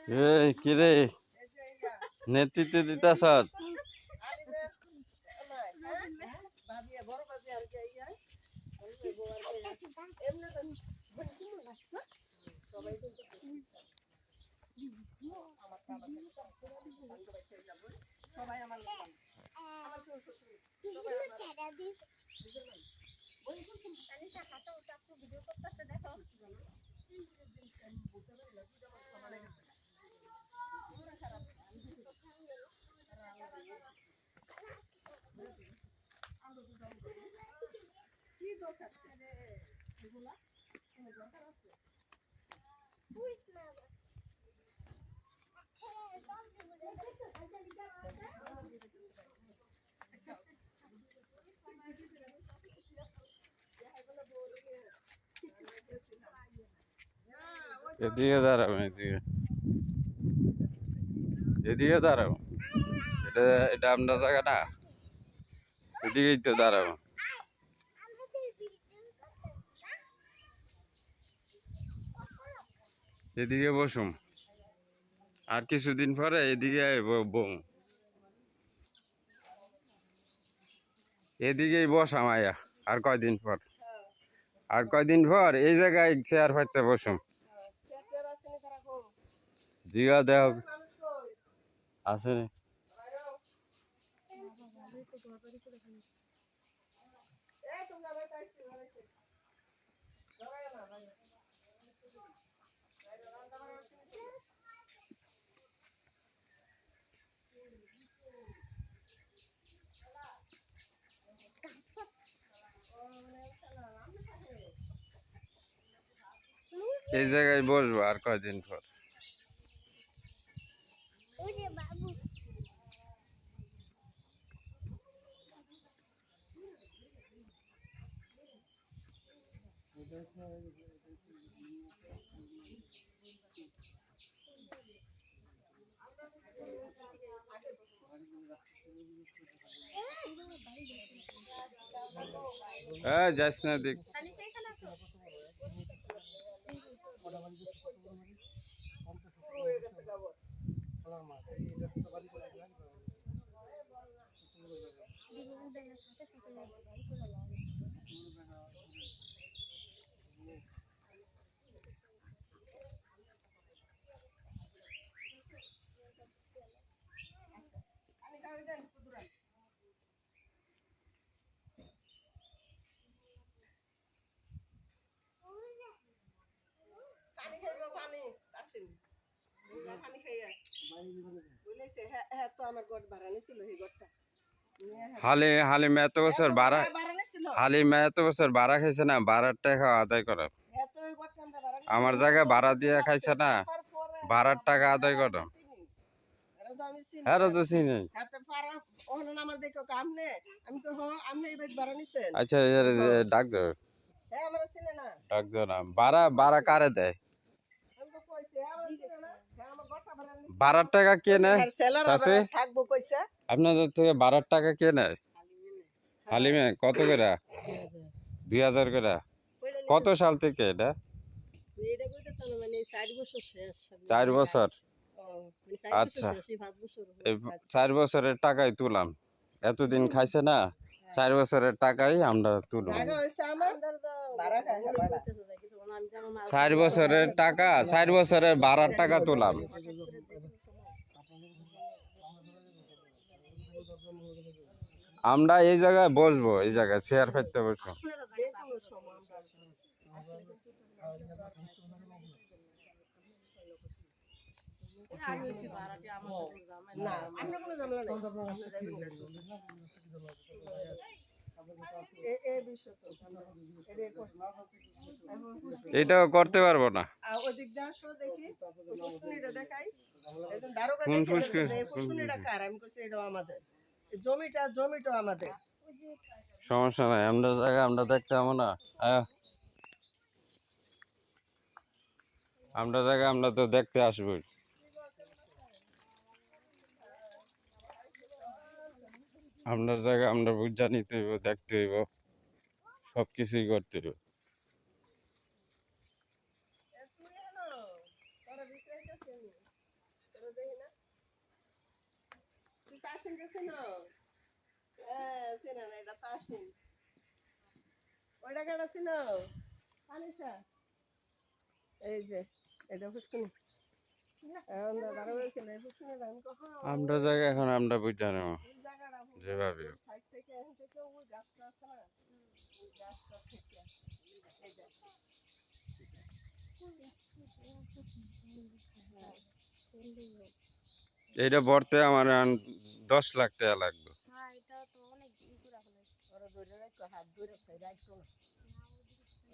এই কিরে নেতৃত্ব দিতাস সবাই আমার কি দরকার এগুলা দরকার আছে এদিকে দাঁড়াবো এদিকে দাঁড়াবো এটা আপনার জায়গা না এদিকেই তো দাঁড়াবো এদিকে বসুম আর কিছুদিন পরে এদিকে বম এদিকেই বসাম আয়া আর কয়দিন পর এই জায়গায় চেয়ার ফাইতে বসুম জিগা দেহ আছে এই জায়গায় বসবো আর কয়দিন পর যাস না দেখ হালিম এত বছর ভাড়া খাইছে না ভাড়ার টাকা আদায় করা আমার জায়গায় ভাড়া দিয়ে খাইছে না ভাড়ার টাকা আদায় করো তো চিনি আচ্ছা ডাক দাও না ভাড়া কারে দেয় ভাড়ার টাকা কে নেয় আপনাদের থেকে ভাড়ার টাকা কে নেয় হালিমে কত করে 2000 করে কত সাল থেকে এটা 4 বছর আচ্ছা এই 4 বছরের টাকাই তুলাম এতদিন খাইছে না 4 বছরের টাকাই আমরা তুলব 4 বছরের টাকা 4 বছরের ভাড়ার টাকা তুলাম আমরা এই জায়গায় বসবো এই জায়গায় চেয়ার ফেলতে বসবো এটাও করতে পারবো না সমস্যা নাই আমরা জায়গা আমরা দেখতে পাবো না আমরা জায়গা আমরা তো দেখতে আসবো আপনার জায়গা আমরা বুঝা নিতে হইব দেখতে হইব সবকিছুই করতে হইব এটা দেখি না তুই তাসিন গেছে না হ্যাঁ চেনে না এটা তাসিন ওইটা কেন ছিল আনিশা এই যে এটা ফুসকুনি এখন দাঁড়া হয়েছিল এই ফুসকুনি আমি কখন আমরা জায়গা এখন আমরা বুঝতে নেব ওই জায়গাটা যেভাবে সাইড থেকে এখন থেকে ওই গাছটা আছে না ওই গাছটা থেকে এই যে এইটা ভরতে আমার এখন 10 লাখ টাকা লাগবে ওরা ধরে রাখো হাত ধরে সাইড রাখো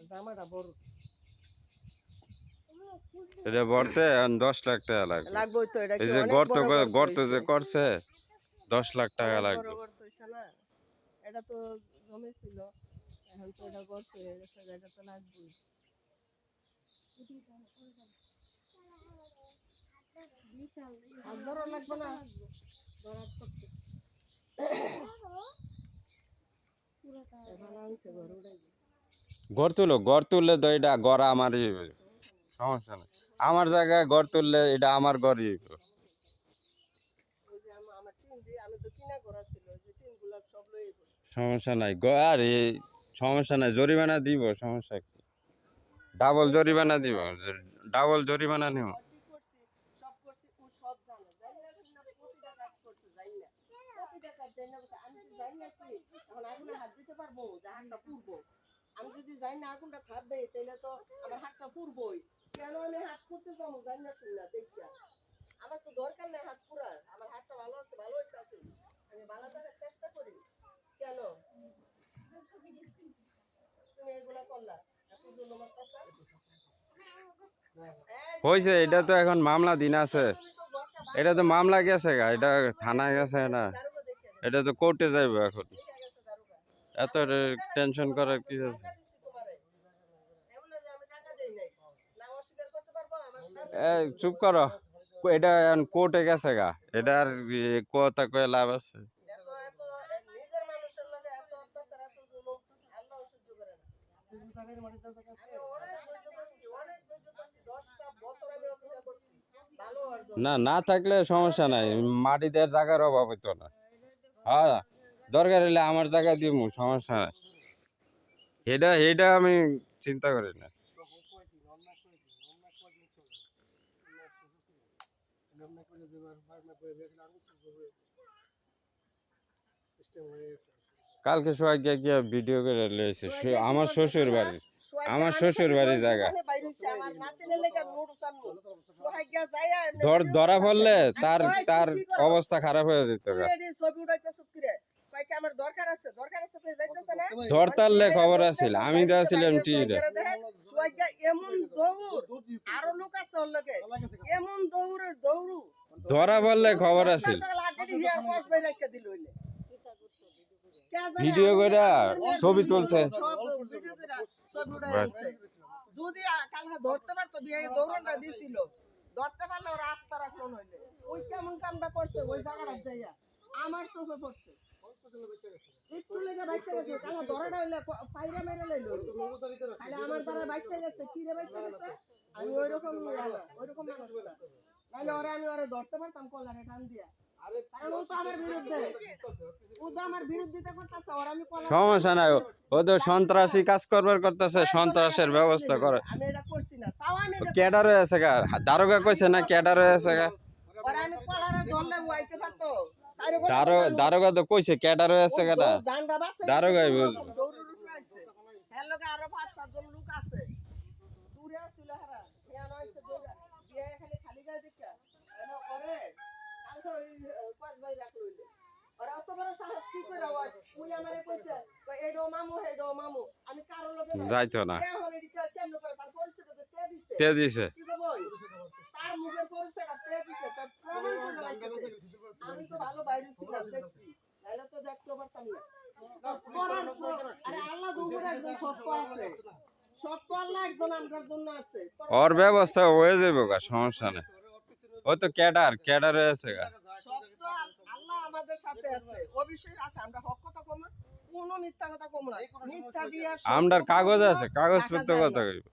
জামাটা বড় এটা ভরতে এখন 10 লাখ টাকা লাগবে লাগবে তো এটা এই কি যে অনেক গর্ত বড় গর্ত যে হইছে। করছে 10 লাখ টাকা অনেক লাগবে বড় গর্ত হইছে না এটা তো জমে ছিল এখন তো এটা গর্ত হয়ে গেছে এটা তো লাগবেই হাত ধরা লাগবে না ধরার করতে ভালো আনছে ঘর উড়াই গড় তুললে তো এটা গড় আমারই হইবে। সমস্যা নেই আমার জায়গায় গড় তুললে এটা আমার গড়ই হইবে। ওই যে আমার টিন দিয়ে আমি তো টিনা করা ছিল ওই যে টিনগুলো সব লয়ে পড়ছে সমস্যা নাই আর এই সমস্যা নাই জরিমানা দিব সমস্যা কি ডাবল জরিমানা দিব ডাবল জরিমানা নিব কি করছি সব করছি ও সব জানে জানি না শুনে প্রতিটা কাজ করছে জানি না প্রতিটা কাজ জানি না বলছে, আমি তো জানি না কি এখন আগুনে হাত দিতে পারবো যে হাতটা পুড়বো আমি যদি জানি না আগুনটা হাত দেই তাহলে তো আমার হাতটা পুড়বই কেন আমি হাত পুড়তে যাবো জানি না শুনে না দেখিয়া আমার তো দরকার নেই হাত পুরার আমার হাতটা ভালো আছে ভালো হইতে আছে আমি ভালো থাকার চেষ্টা করি কেন তুমি এগুলা করলা এত জন্য কাছে হয়েছে এটা তো এখন মামলা দিন আছে এটা তো মামলা গেছে গা এটা থানায় গেছে না এটা তো কোর্টে যাইবে এখন এত টেনশন করার কি আছে এই চুপ করো এটা এখন কোর্টে গেছে গা এটার কথা কয়ে লাভ আছে না না থাকলে সমস্যা নাই মাটি দেওয়ার জায়গার অভাব হইতো না হ্যাঁ দরকার হলে আমার জায়গা দিব সমস্যা নাই এটা এটা আমি চিন্তা করি না কালকে সবাই গিয়ে গিয়ে ভিডিও করে লয়েছে আমার শ্বশুর বাড়ির আমার শ্বশুর বাড়ির জায়গা ধরা পড়লে তার তার অবস্থা খারাপ হয়ে যেত গা ধরতারলে খবর আছিল আমি দেওয়াছিলাম টিভিতে এমন দৌড় আরো লোক আছে ওর লগে এমন দৌড়ের দৌড়ু ধরা পড়লে খবর আছিল ভিডিও করে ছবি তুলছে যদি কালকে ধরতে পারতো বিয়ে দৌড়টা দিছিল ধরতে পারলে ওরা আস্থা রাখলো নইলে ওই কেমন কামটা করছে ওই জায়গাটা যাইয়া আমার চোখে পড়ছে একটু লেগে বাচ্চা গেছে কালকে ধরাটা হইলে পাইরা মেরে লইলো তাহলে আমার দ্বারা বাচ্চা গেছে কি রে বাচ্চা গেছে আমি ওইরকম মানুষ না নাহলে ওরা আমি ওরা ধরতে পারতাম কলারে টান দিয়া কারণ ও তো আমার বিরুদ্ধে ও তো আমার বিরুদ্ধিতা করতেছে ওরা আমি সমস্যা নাই ও তো সন্ত্রাসী কাজ করবার করতেছে সন্ত্রাসের ব্যবস্থা করে আমি এটা করছি না তাও আমি ক্যাডার হয়ে আছে গা দারোগা কইছে না ক্যাডার হয়ে আছে গা ওরা আমি কলারে ধরলে ওয়াইতে পারতো দারোগা তো কইছে ক্যাডার হয়ে আছে গাটা জানডা বাসে দারোগাই বল দৌড়ুর উপরে আইছে এর লগে আরো 5-7 জন লোক আছে দূরে ছিল হারা হেয়া নইছে দৌড়া বিয়ে খালি খালি গায়ে দেখা এনে করে কালকে ওই পাঁচ ভাই রাখ লইলে ওরা অত বড় সাহস কি করে হয় ওই আমারে কইছে এডো মামু হেডো মামু আমি কারো লগে যাইতো না কে হলে দিতে কেমন করে তার পরিচয় তো তে দিছে তে দিছে কি গো বই তার মুখের পরিচয়টা তে দিছে তার প্রমাণ করে লাইছে আমি তো ভালো বাইরে ছিলাম দেখছি নাইলে তো দেখতে পারতাম না আরে আল্লাহ দুপুরে একজন সত্য আছে সত্য আল্লাহ একজন আমরার জন্য আছে ওর ব্যবস্থা হয়ে যাবে গা সমস্যা নেই ও তো ক্যাডার হয়ে আছে গা সত্য আল্লাহ আমাদের সাথে আছে অবশ্যই আছে আমরা হক কথা কম না কোনো মিথ্যা কথা কম না মিথ্যা দিয়া আমরার কাগজ আছে কাগজপত্র কথা কইব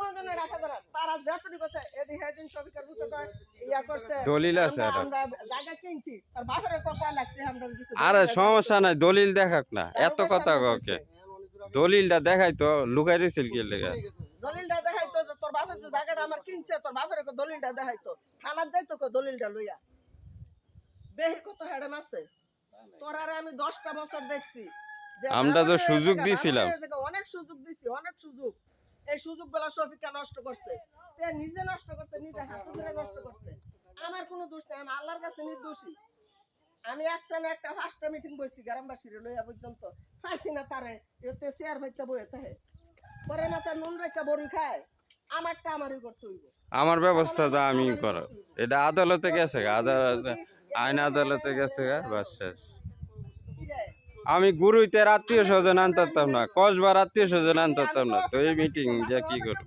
কোনোদিন রাখা যায় না। তারা যতটুকু করছে এদিন সেদিন সবিকার ভিতরে কয় ইয়া করছে দলিল আছে আমরা এটা। আমরা জায়গা কিনছি তার বাপের কয় লাখ টাকা আমরা দিছি আরে সমস্যা নাই, দলিল দেখাক না, এত কথা ওকে। দলিলটা দেখাই তো, লুকাই রইছিল কি লেগে? দলিলটা দেখাইতো যে তোর বাপের যে জায়গাটা আমার কিনছে তোর বাপের দলিলটা দেখাইতো, থানার যাইতো দলিলটা লইয়া দেখি কত হেডেম আছে। তোর আরে আমি 10টা বছর দেখছি যে আমরা তো ভালো সুযোগ জায়গা, দিছিলাম। ভালো জায়গা, অনেক সুযোগ দিছি, অনেক সুযোগ। এই সুযোগগুলো শফিকা নষ্ট করছে, তে নিজে নষ্ট করছে, নিজে হাতে ধরে নষ্ট করছে। আমার কোনো দোষ নাই, আমি আল্লাহর কাছে নির্দোষী। আমি একটা না একটা 5টা মিটিং বইছি গ্রামবাসীর লইয়া পর্যন্ত পাইছি না তারে এতে চেয়ার বাইতে বইতে থাকে পরে মাথা নুন রেখা বড়ি খায়। আমারটা আমারই করতে হইব, আমার ব্যবস্থা তো আমি করো, এটা আদালতে গেছে গা, আদালতে আইন আদালতে গেছে গা, বাস শেষ। আমি গুরুইতে আত্মীয় স্বজন আনতাম না, কসবার আত্মীয় স্বজন আনতাম না, তো এই মিটিং যে কি করব?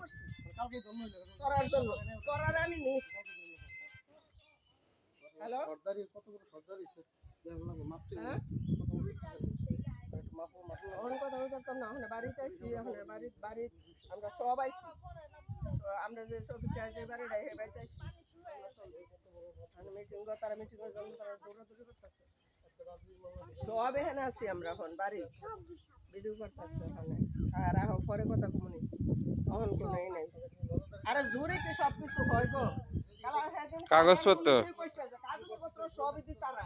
করার জন্য করার আমি নেই। হ্যালো হ্যাঁ? অনেক কথা বলতাম না, ওখানে বাড়িতে আইছি, ওখানে বাড়ি আমরা সব আইছি। তো আমরা যে সফিকা যে বাড়িটা এই বাড়িতে আইছি, মিটিং তারা মিটিং এর জন্য তারা দৌড়াদৌড়ি করতেছে। সব এখানে আছি আমরা এখন বাড়ি ভিডিও করতেছে ওখানে। আর এখন পরে কথা কমুনি, এখন কোনো এই নাই। আরে জোরে কি সবকিছু হয় গো? কাগজপত্র কাগজপত্র সবই দি তারা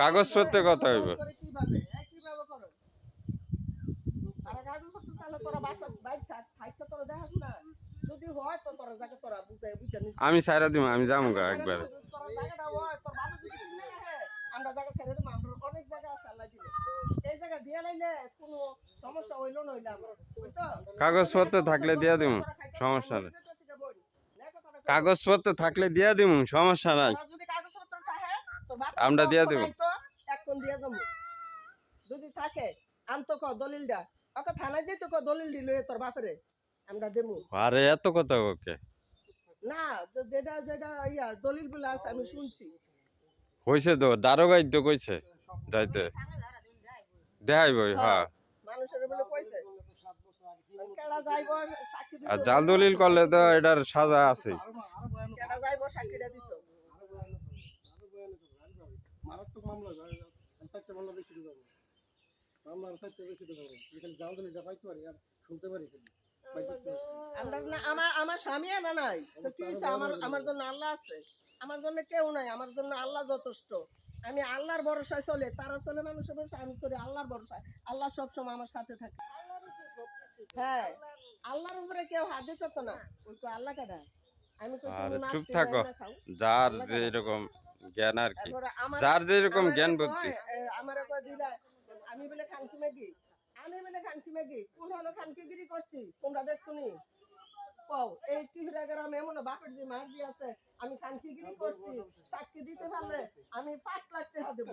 কাগজপত্রে কথা হইব। কিভাবে কিভাবে করো তারা কাগজপত্র? তাহলে তোরা বাসা বাইক থাক থাকতে তোরা দেখাস না, যদি হয় তো তোরা জায়গা তোরা বুঝে বুঝে নিস। আমি ছাইরা দিব, আমি যাবো গা একবার। তোরা জায়গাটা হয় তোর বাবা যদি কিনে রাখে আমরা জায়গা ছেড়ে দেবো। আমরা অনেক জায়গা আছে আল্লাহ দিলে, এই জায়গা দিয়ে লাইলে কোনো সমস্যা হইলো না, হইলে আমরা বুঝতো কাগজপত্র থাকলে দিয়া দিব, সমস্যা নাই। কাগজপত্র থাকলে দিয়া দিব, সমস্যা নাই, যদি কাগজপত্র থাকে তোর বাপ আমরা দিয়া দেব। তো এখন দিয়ে যাবো যদি থাকে আনতো ক দলিলটা ওকে থানায় যেত ক দলিল দিল তোর বাপরে আমরা দেবো। আরে এত কথা ওকে না যেটা যেটা ইয়া দলিল গুলো আছে আমি শুনছি। হইছে তো, দারোগাই তো কইছে যাইতে দেখাইব। হ্যাঁ, মানুষের বলে কইছে কেডা যাইবো সাক্ষী দিত, আর জাল দলিল করলে তো এটার সাজা আছে। কেডা যাইবো সাক্ষীটা দিত। মারাত্মক মামলা চারটে মামলা বেশি দেবো, মামলা চারটে বেশি দেবো, এখানে জাল দিলে যা পাইতে পারি আর শুনতে পারি। আমরা না আমার স্বামী আনা নাই তো কি হইছে? আমার জন্য আল্লাহ আছে, আমার জন্য কেউ নাই, আমার জন্য আল্লাহ যথেষ্ট। আমি আল্লাহর ভরসায় চলে, তারা চলে মানুষের ভরসায়, আমি চলি আল্লাহর ভরসায়। আল্লাহ সবসময় আমার সাথে থাকে। হ্যাঁ, আল্লাহর উপরে কেউ হাত দিত না। ওই তো আল্লাহ কাটা আমি কই আর তুমি মাছ চুপ খেয়ে থাকো, না খাও। যার যে এরকম জ্ঞান আর কি, তারপরে যার যে এরকম জ্ঞান বুদ্ধি। আমার কয় দিলা আমি বলে খানকি ম্যাগি, আমি বলে খানকি ম্যাগি কোন হলো খানকিগিরি করছি তোমরা দেখছনি? কও এই টিহরা গ্রামে এমন বাপের যে মার দিয়ে আছে আমি খানকিগিরি করছি, সাক্ষী দিতে পারলে আমি 5 লাখ টাকা দেব।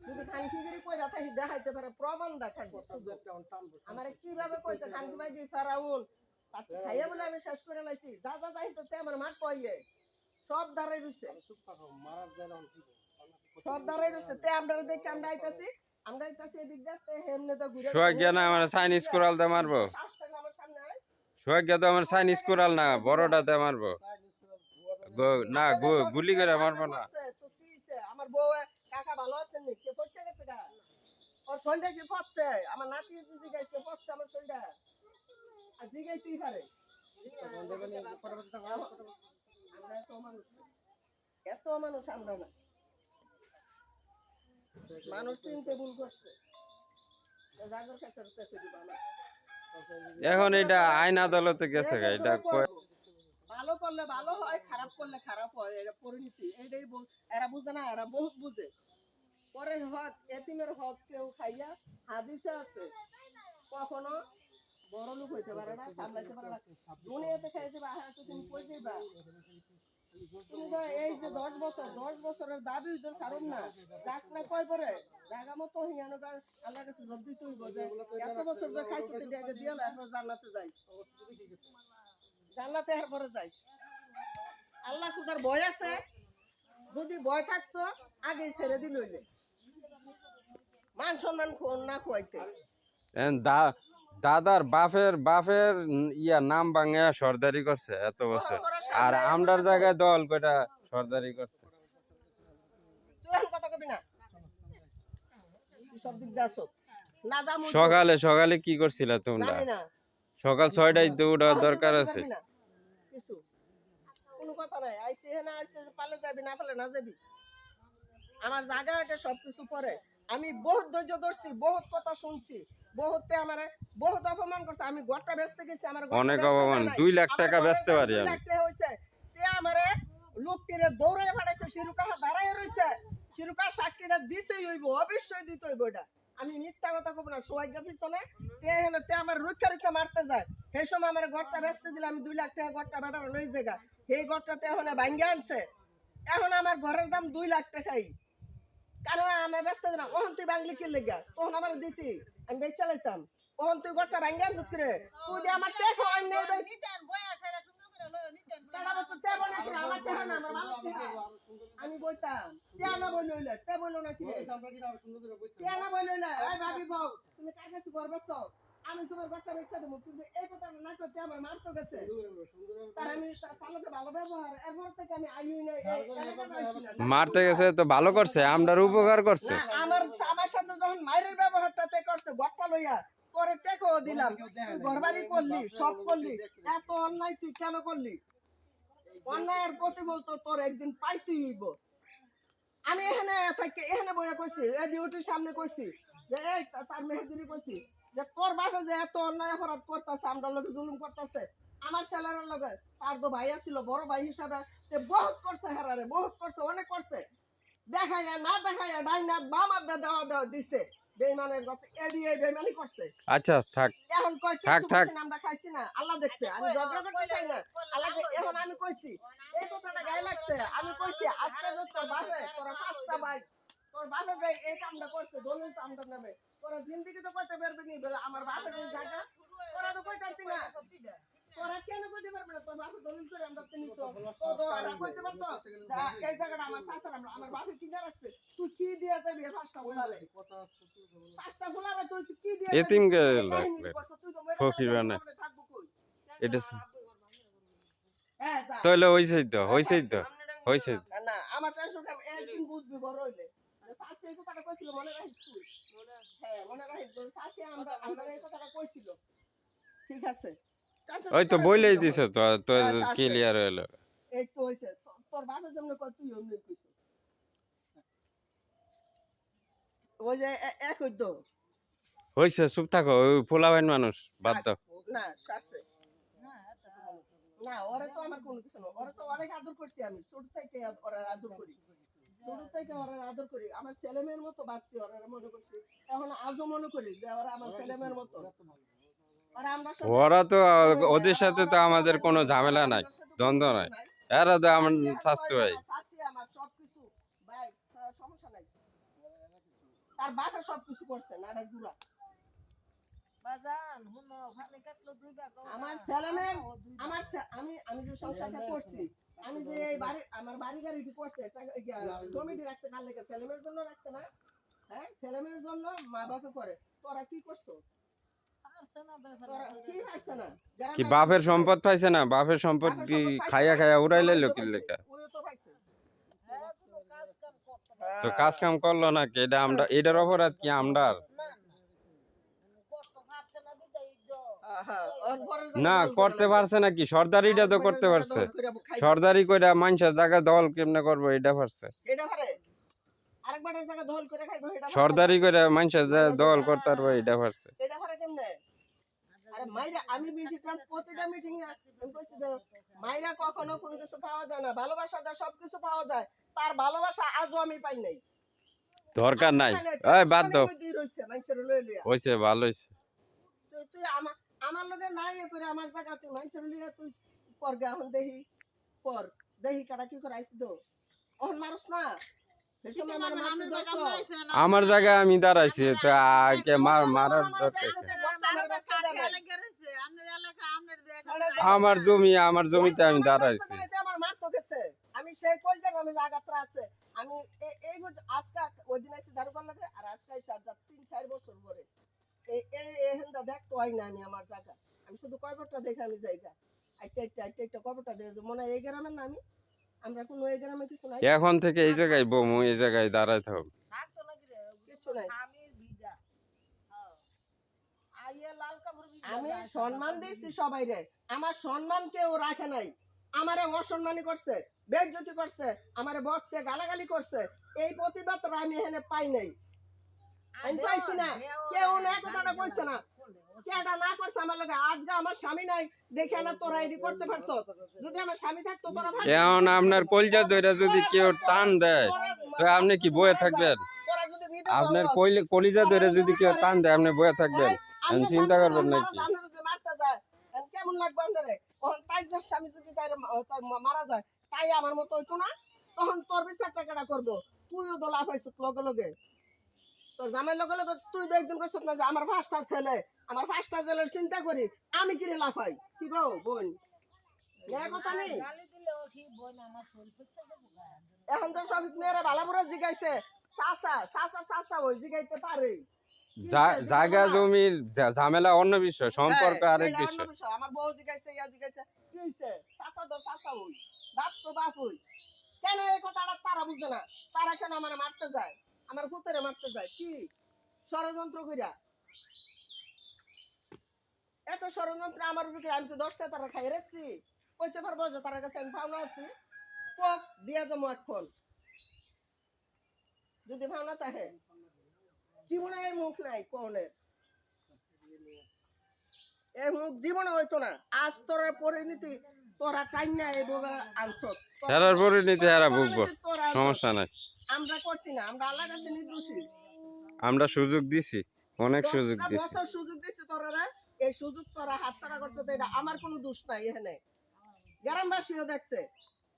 যদি খানকিগিরি কইরা তাই দেখাইতে পারে প্রমাণ দেখাই। আমারে কিভাবে কইছে খানকি ম্যাগি ফেরাউন তার খাইয়া বলে আমি শেষ করে লাইছি। যা যা যাই তো আমার মাঠ কইয়ে সব দাঁড়াই রইছে, সব দাঁড়াই রইছে। তে আমরা দেখি আমরা আইতাছি এদিক দেখতে হেমনে তো ঘুরে সোহাগ গিয়া না আমার চাইনিজ কোরাল দিয়ে মারবো, আমার সামনে আয়। সোহাগ গিয়া তো আমার চাইনিজ কোরাল না, বড়টাতে মারবো। না গুলি করে মারবো না। তো কি হইছে? আমার বউ কাকা ভালো আছেন নি? কে পড়ছে গেছে গা? ওর শরীরটা কি পড়ছে? আমার নাতি জিগাইছে পড়ছে আমার শরীরটা। আর জিগাইতেই পারে। আমরা এত মানুষ আমরা না। মানুষ চিনতে ভুল করছে। জাগর কাছে পেতে দিব আমরা। এখন এটা আইন আদালতে গেছে গা, এটা ভালো করলে ভালো হয়, খারাপ করলে খারাপ হয়, এটা পরিণতি। এটাই এরা বুঝে না, এরা বহুত বুঝে। পরের হক এতিমের হক কেউ খাইয়া হাদিসে আছে কখনো বড় লোক হইতে পারে না, সামলাইতে পারে না। দুনিয়াতে খাইতে বা আখিরাতে তুমি কই যাইবা? তুমি তো এই যে 10 বছরের দাবি তো ছাড়ুন না, যাক না কয় পরে জায়গা মতো হিয়ানো গান আল্লাহর কাছে জব দিতে হইব যে এত বছর যে খাইছে তুই আগে দিয়া না, এখন জান্নাতে যাইস, জান্নাতে এর পরে যাইস। আল্লাহ খুদার ভয় আছে, যদি ভয় থাকতো আগেই ছেড়ে দিল হইলে মান সম্মান না খুয়াইতে। দাদার বাপের বাপের ইয়া নাম ভাঙে সর্দারি করছে এত বছর, আর আমরার জায়গায় দল কয়টা সর্দারি করছে। তুই এখন কথা কবি না, তুই সব দিক দিয়ে আসো না, যা মন চায়। সকালে সকালে কি করছিলা তোমরা? জানি না, সকাল 6টায় তো ওঠার এখন দরকার তুই আছে। করবি না, কিছু কোনো কথা নাই, আইসি এখানে আইসি যে পালে যাবি না পালে না যাবি, আমার জায়গা আগে সবকিছু পরে। আমি বহুত ধৈর্য ধরছি, বহুত কথা শুনছি, বহুতে আমারে বহুত অপমান করছে, আমি ঘরটা বেচতে গেছি, আমার ঘরটা অনেক বেচতে অপমান, দেয় নাই। 2 লাখ আমার টাকা ঘরের বেচতে দাম পারি 2 আমি। লাখ টাকা হইছে, তে আমারে লোকটিরে দৌড়ায় পাঠাইছে, শিরুকাহা দাঁড়ায় রইছে, শিরুকা সাক্ষীটা দিতেই হইব, অবশ্যই দিতে হইব। এটা আমি মিথ্যা কথা কব না, সবাই পিছনে তে এখানে তে আমার রুক্ষা রুক্ষা মারতে যায়। সেই সময় আমার ঘরটা বেচতে দিলে আমি 2 লাখ টাকা ঘরটা বেটার লই জায়গা, সেই ঘরটাতে এখন ভাঙ্গে আনছে, এখন আমার ঘরের দাম 2 লাখ টাকাই, কারণ আমি ব্যস্ত না। ওহন তুই বাংলি কি লেগা তখন আমার দিতি, আমি বেচ চালাইতাম। ওহন তুই গোটা ভাঙ্গা আনছিস করে, তুই দিয়ে আমার টেক হয় নাই ভাই, টাকা তো তেবো নাকি আমার টেক না, আমার মালিক টেক। আমি বইতাম তে না বই লইলে তে বইলো নাকি, তে না বই লইলে এই ভাবি বউ তুমি কার কাছে ঘর বেচছো, আমি তোমার ঘরটা বেচা দেবো, কিন্তু এই কথা না করতে আমার মারতো গেছে। তার আমি তার লোকে ভালো ব্যবহার, এরপর থেকে আমি আইই নাই, এই এলাকাতে আইছি না। মারতে গেছে তো ভালো করছে, আমরার উপকার করছে। না, আমার আমার সাথে যখন মায়ের ব্যবহারটাতে করছে ঘরটা লইয়া, তোরে টেকও দিলাম, তুই ঘরবাড়ি করলি, সব করলি, এত অন্যায় তুই কেন করলি? অন্যায়ের প্রতিফল তো তোর একদিন পাইতেই হইব। আমি এখানে থাকি, এখানে বইয়া কইছি, এই বিউটির সামনে কইছি যে এই তার মেহেদিনি কইছি যে তোর বাপে যে এত অন্যায় অপরাধ করতেছে, আমরা লোকে জুলুম করতেছে, আমার ছেলের লগে তার তো ভাই ছিল, বড় ভাই হিসাবে তে বহুত করছে, হেরারে বহুত করছে, অনেক করছে, দেখাইয়া না দেখাইয়া ডাইনা বামার দেওয়া দেওয়া দিছে, বেইমানের কথা এড়িয়ে বেইমানি করছে। আচ্ছা থাক এখন কয় থাক কিছু থাক। করছি না, আমরা খাইছি না, আল্লাহ দেখছে, আমি ঝগড়া করতে চাই না, আল্লাহ এখন আমি কইছি এই কথাটা গায়ে লাগছে, আমি কইছি আজকে যে তোর বাপে তোরা 5টা ভাই তোর বাপে যাই এই কামটা করছে, দলিল তো আমরা নেবে, তোরা জিন্দেগি তো কইতে পারবি নি বলে আমার বাপের এই জায়গা, তোরা তো কইতে পারতি না, তোরা কেন কইতে পারবি না, তোর বাপে দলিল করে আমরা তো নিত, তো আর কইতে পারতো এই জায়গাটা আমার চাচার, আমার বাপে কিনে রাখছে, তুই কি দিয়া যাবি 5টা ফুলালে, 5টা ফুলালে তুই কি দিয়া যাবি, এতিমকে তুই এই লাগবে, কাহিনী করছ, তুই তো মরে ফকির গেলে বানায়। সামনে থাকবো কই? এটা হ্যাঁ যা। তাহলে হইছেই তো, হইছেই তো, হইছেই তো। না আমার টেনশনটা একদিন বুঝবি বড় হইলে, যে শাসি এই কথাটা কইছিল মনে রাখিস তুই, হ্যাঁ মনে রাখিস, যে শাসি আমরা এই কথাটা কইছিল, ঠিক আছে টেনশন ওই তো করার বইলেই কিছু দিছে নাই। তো, তো হ্যাঁ, শাসছে। ক্লিয়ার হইলো। এই তো হইছে, তোর বাপের জন্য কই তুই অমনি কইছ, ওই যে এক হইতো হইছে, চুপ থাকো, ওই পোলাবাইন মানুষ বাদ দাও। না শাসছে না, ওরে তো আমার কোনো কিছু না, ওরে তো অনেক আদর করছি আমি, ছোট থেকে ওরা আদর করি, ছোট থেকে ওরা আদর করি, আমার ছেলে মেয়ের মতো বাঁচছি, ওরা মনে করছি, এখন আজও মনে করি যে ওরা আমার ছেলে মেয়ের মতো, ওরা আমরা সাথে ওরা তো ওদের সাথে তো আমাদের কোনো ঝামেলা নাই, দ্বন্দ্ব নাই, এরা তো আমার স্বাস্থ্য ভাই। শাসি আমার সবকিছু ভাই, সমস্যা নাই, তার বাপে সবকিছু করছে নাড়া গুলা, আমার ছেলে মেয়ে, আমার আমি আমি যে সংসারটা করছি, আমি যে এই বাড়ি আমার বাড়ি গাড়িটি করছে, জমিটি রাখছে কার লেগে, ছেলে মেয়ের জন্য রাখছে না, হ্যাঁ ছেলে মেয়ের জন্য মা বাপে করে, তোরা কি করছো, তোরা কি পারছে না, কি বাপের সম্পদ পাইছে না? বাপের সম্পদ বাপের কি সম্পদ পাইছে খাইয়া না? খাইয়া উড়াই ওই লাইলো তো কি পাইছে, লেখা? ওই তো পাইছে। তো কাজ কাম করলো না কি? এটা আমরা, এটার অপরাধ কি আমরার? না করতে পারছে না কি? সর্দারিটা তো করতে পারছে, সর্দারি কইরা মানুষের জায়গা দখল কেমনে করবো এটা পারছে, এটা পারে আরেকবারের জায়গা দখল করে খাইবো, এটা পারে? সর্দারি কইরা মানুষের দখল করতে পারবো এটা পারছে। এটা পারে কেমনে? আরে মাইরা আমি মিটিং প্রতিটা মিটিং এ আমি কইছি যে মাইরা কখনো কোনো কিছু পাওয়া যায় না, ভালোবাসা যা সবকিছু পাওয়া যায়, তার ভালোবাসা আজও আমি পাই নাই, দরকার নাই, এই বাদ দাও, হইছে ভালো হইছে। তুই তুই আমার লগে নাই করে আমার জায়গা তুই মানুষের লিয়ে তুই করগে, এখন দেখি কর, দেখি কাটা কি করে আইছি তো, এখন মানুষ না সেই সময় আমার মারতে দছ, আমার জায়গায় আমি দাঁড়াইছি, তো আগে মারার দরকার কি? আমার জমি, আমার জমিতে আমি দাঁড়াইছি। আমার মারতো গেছে, আমি সেই কলজার আমি জায়গাটা আছে, আমি এই আজকে ওই দিন আইছি দারুকার লাগে, আর আজকে আইছি আজ 3-4 বছর পরে এই এই এখানটা দেখতো হয় না আমি আমার জায়গা আমি শুধু কবরটা দেখে আমি জায়গা আইটা কবরটা দিয়ে মনে হয় এই গ্রামের না আমি আমরা কোনো এই গ্রামে কিছু নাই এখন থেকে এই জায়গায় বমু, এই জায়গায় দাঁড়াইতে হবে। কিছু নাই আমি সম্মান দিয়েছি সবাই রে আমার সম্মান কেউ রাখে নাই আমারে অসম্মানী করছে বেইজ্জতি করছে আমারে বকছে গালাগালি করছে এই প্রতিবাদ আমি এখানে পাই নাই আমি পাইছি না কেউ না কথাটা কইছে না কেডা না করছে আমার লগে আজকে আমার স্বামী নাই দেখে না তোরা এডি করতে পারছ যদি আমার স্বামী থাকতো তোরা ভালো এখন আপনার কলজা ধরে যদি কেউ টান দেয় তো আপনি কি বয়ে থাকবেন? তোরা যদি ভিডিও আপনার কলিজা ধরে যদি কেউ টান দেয় আপনি বয়ে থাকবেন? আপনি চিন্তা করবেন নাকি? মারতে যায় কেমন লাগবে আপনারে তখন তাই যে স্বামী যদি তার মারা যায় তাই আমার মতো হইতো না তখন তোর বিচারটা কেডা করবো তুইও তো লাভ হয়েছিস লগে লগে তোর জামাই লগে লগে তুই তো একদিন কইছিস না যে আমার 5টা ছেলে আমার 5টা ছেলের চিন্তা করি আমি কিরে লাফাই কি গো বোন কথা নেই এখন তো সব মেয়েরা ভালো করে জিগাইছে চাচা ওই জিগাইতে পারে জায়গা জমির ঝামেলা অন্য বিষয়, সম্পর্ক আরেক বিষয়। আমার বউ জিগাইছে ইয়া জিগাইছে কি হইছে চাচা ওই বাপ তো বাপ ওই কেন এই কথাটা তারা বুঝে না তারা কেন আমার মারতে যায় আমার পুত্রে মারতে যায় কি ষড়যন্ত্র কইরা এত ষড়যন্ত্র আমার উপরে আমি তো 10টা তারা খাই রাখছি কইতে পারবো যে তার কাছে আমি ভাওনা আছি কোক দিয়া যাবো এখন যদি ভাওনা তাহে জীবনে এই মুখ নাই কোনের এই মুখ জীবনে হইতো না আজ তোর পরিণতি তোরা টাইম না এইভাবে আনছ হেরার পরিণতি হেরা ভুগবো, সমস্যা নাই। আমরা করছি না আমরা আল্লাহর কাছে নির্দোষী আমরা সুযোগ দিছি, অনেক সুযোগ দিছি। বছর সুযোগ দিছি তোরা এই সুযোগ তোরা হাতছাড়া করছে তো এটা আমার কোনো দোষ নাই এখানে গ্রামবাসীও দেখছে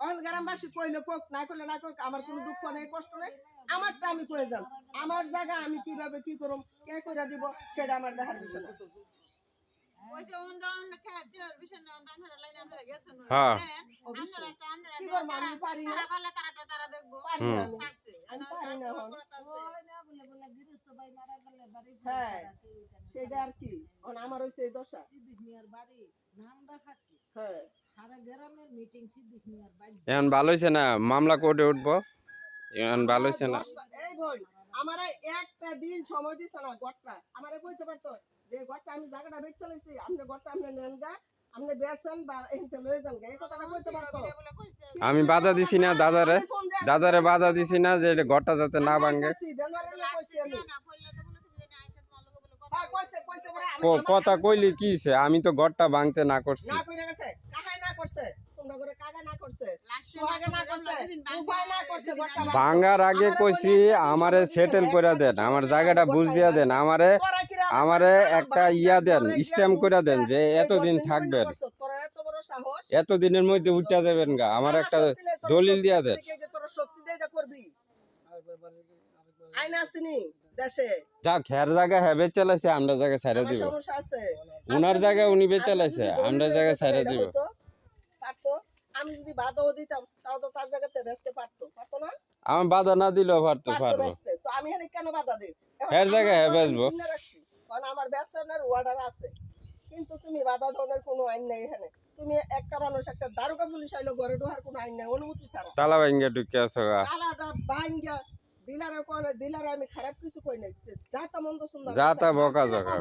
অন গ্রামবাসী কইলে কোক না করলে না কোক আমার কোনো দুঃখ নেই কষ্ট নেই আমারটা আমি কয়ে যাম আমার জায়গা আমি কিভাবে কি করব কে কইরা দিব সেটা আমার দেখার বিষয় না হ্যাঁ কি করব আমি পারি না পারি না আমি পারি না হ্যাঁ সেটা আর কি আমার হইছে এই দশা হ্যাঁ এখন ভালো হয়েছে না, মামলা কোর্টে উঠবো, এখন ভালো হয়েছে না। এই বোন আমারে একটা দিন সময় দিছ না গটটা আমারে কইতে পারতো যে গটটা আমি জায়গাটা বেচ চালাইছি আপনি গটটা আপনি নেন গা আপনি বেচেন বা এনতে লয়ে যান গা এই কথাটা কইতে পারতো আমি বাধা দিছি না দাদারে বাধা দিছি না যে এটা ঘরটা যাতে না ভাঙে। কথা কইলি কি হইছে, আমি তো ঘরটা ভাঙতে না করছি। না কইরা গেছে কাহাই না করছে তোমরা করে কাকা না করছে সুহাগে না করছে উপায় না করছে গটটা ভাঙার আগে কইছি আমারে সেটেল কইরা দেন, আমার জায়গাটা বুঝ দিয়া দেন, আমারে একটা ইয়া দেন, স্ট্যাম্প কইরা দেন যে এতদিন থাকবেন, তোরা এত বড় সাহস এতদিনের মধ্যে উঠা যাবেন গা, আমার একটা দলিল দিয়া দেন। তোরা শক্তি দিয়ে এটা করবি আইনা আসেনি দেশে যা খের জায়গা হ্যাঁ বেচ চালাইছে, আমরা জায়গা ছাইড়া দিব। সমস্যা আছে উনার জায়গা উনি বেচ চালাইছে, আমরা জায়গা ছাইড়া দিব। পারতো আমি যদি বাধাও দিতাম তাও তো তার জায়গাতে বেচতে পারতো না আমি বাধা না দিলেও পারতো তো আমি এখানে কেন বাধা দিই এর জায়গায় হ্যাঁ বেচবো, কারণ আমার বেচনের অর্ডার আছে কিন্তু তুমি বাধা ধরনের কোনো আইন নাই এখানে তুমি একটা মানুষ একটা দারোগা পুলিশ আইলো ঘরে ঢোকার কোনো আইন নাই অনুমতি ছাড়া তালা ভাঙ্গা ঢুকে আছো গা, তালাটা ভাঙ্গা দিলারে আমি খারাপ কিছু কই নাই যা তা মন্দ সুন্দর যা তা বকা জকা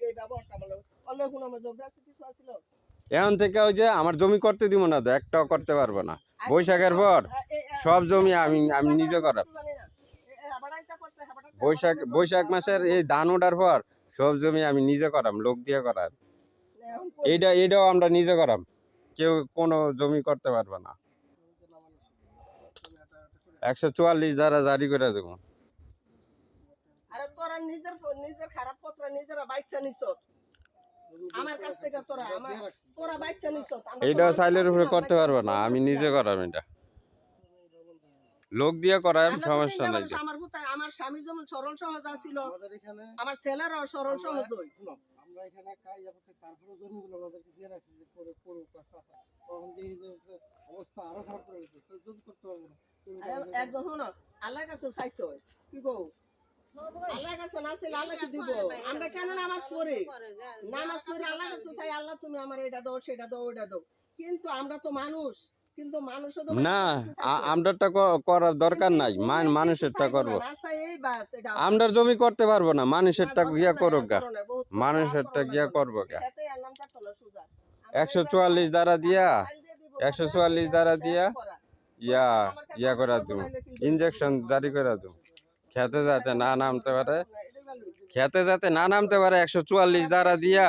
এই ব্যবহারটা বলো অন্য কোনো আমার যোগ্য আছে কিছু আছিল এখন থেকে ওই যে আমার জমি করতে দিব না তো, একটাও করতে পারবো না। বৈশাখের পর সব জমি আমি নিজে করাম। বৈশাখ মাসের এই ধান ওঠার পর সব জমি আমি নিজে করাম, লোক দিয়ে করাম। এইটাও আমরা নিজে করাম, কেউ কোনো জমি করতে পারবে না। 144 ধারা জারি করে দেবো। আরে তোরা নিজের খারাপ পত্র নিজেরা বাইচ্চা নিছ আমার কাছ থেকে তোরা বাইচ্চা নিছ এইটাও সাইলের উপরে করতে পারবে না, আমি নিজে করাম। এটা লোক দিয়ে করাম, সমস্যা নাই। আমার স্বামী যেমন সরল সহজ ছিল আমার ছেলেরাও সরল সহজ হই আমরা এখানে কাজ করতে তারপরে জমিগুলো আমাদেরকে দিয়ে রাখছি যে করে করুক তখন এই যে অবস্থা আরো খারাপ করে দিচ্ছে তো জমি করতে পারবো না একদম শোনো আল্লাহর কাছে চাইতে হয় কি গো আল্লাহর কাছে না চাইলে আল্লাহ কি দিব? আমরা কেন নামাজ পড়ি? নামাজ পড়ি আল্লাহর কাছে চাই, আল্লাহ তুমি আমার এটা দাও, সেটা দাও, ওটা দাও। কিন্তু আমরা তো মানুষ, কিন্তু মানুষও তো না মানুষের কাছে চাইবে। আমরাটা করার দরকার নাই, কিন্তু কোনো মানুষেরটা চাইবো করব। না, চাই এই বাস, এটা আমরার জমি করতে পারবো না, মানুষেরটা দরকার গিয়া নাই, করুক আর গা, করো না, বহুত কষ্ট, আর মানুষেরটা করো না, গিয়া করো না। করবো গা। এটাতেই আর নাম থাকতো না, সুজা। আমরা 144 দ্বারা দিয়া, ফাইল দিয়ে দিব, 144 দ্বারা শেষ দিয়া করা। ইয়া আমার কাছে ইয়া আমার করা করবো দিম, নাইলে কিন্তু ইনজেকশন জারি করে দিম, খেতে যাতে না নামতে পারে, এটাই ভালো। খেতে যাতে না নামতে পারে 144 দ্বারা দিয়া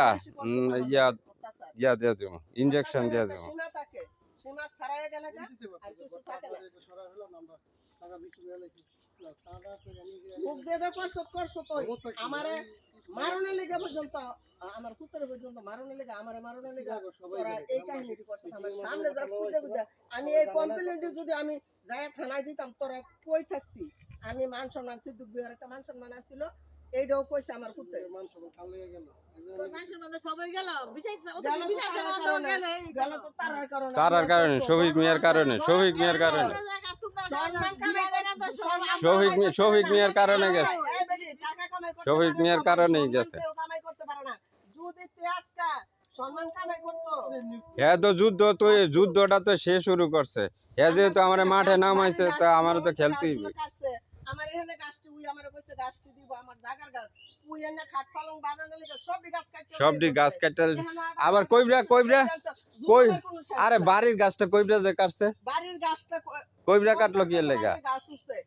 ইয়া অত্যাচার। ইয়া দিয়ে দিব, ইনজেকশন দিয়ে একটা দিব। সীমা থাকে, সীমা ছাড়াইয়া গেলে গা, দিতে পারবো। আর কিছু থাকে না। এটা সরা হলো না, আমরা টাকা বিক্রি করে লাইছি। না, টাকা করে নিয়ে গিয়ে মুখ দিয়ে দেখো করছো তো আমারে মারণের লেগে পর্যন্ত, আমার পুত্র পর্যন্ত মারণের লেগে, আমারে মারণের লেগে তোরা এই কাহিনীটি করছিস আমার সামনে যাস বুঝে বুঝে। আমি এই কমপ্লেন্টে যদি আমি যাই থানায় দিতাম, তোরা কই থাকতি? আমি মান সম্মান, সিদ্দিক বিহার একটা মান সম্মান আসছিল, এইটাও কইছে আমার পুত্র। মানুষ সব কাল লেগে গেল। মানুষের মধ্যে সবাই গেল, বিশেষ গেল তো তারার কারণে, গেল তো তারার কারণে। তারার কারণে, শফিক মিয়ার কারণে, শফিক মিয়ার কারণে, শফিক মিয়ার কারণে গেছে, শফিক মিয়ার কারণেই গেছে। যদি তেজকা সম্মান কামাই করতো, হ্যাঁ তো যুদ্ধটা তো সে শুরু করছে, হ্যাঁ যেহেতু আমার মাঠে নামাইছে তা আমার তো খেলতেই হবে। আমার এখানে গাছটি উই আমারে কইছে গাছটি দিব, আমার জাগার গাছ উই এনে খাট পালং বানানোর লাগা সবটি গাছ কাটতে, সবটি গাছ কাটতে আবার কইবরা কই, আরে বাড়ির গাছটা কইবরা যে কাটছে, বাড়ির গাছটা কইবরা কাটলো কি এর লেগা? গাছ উঠছে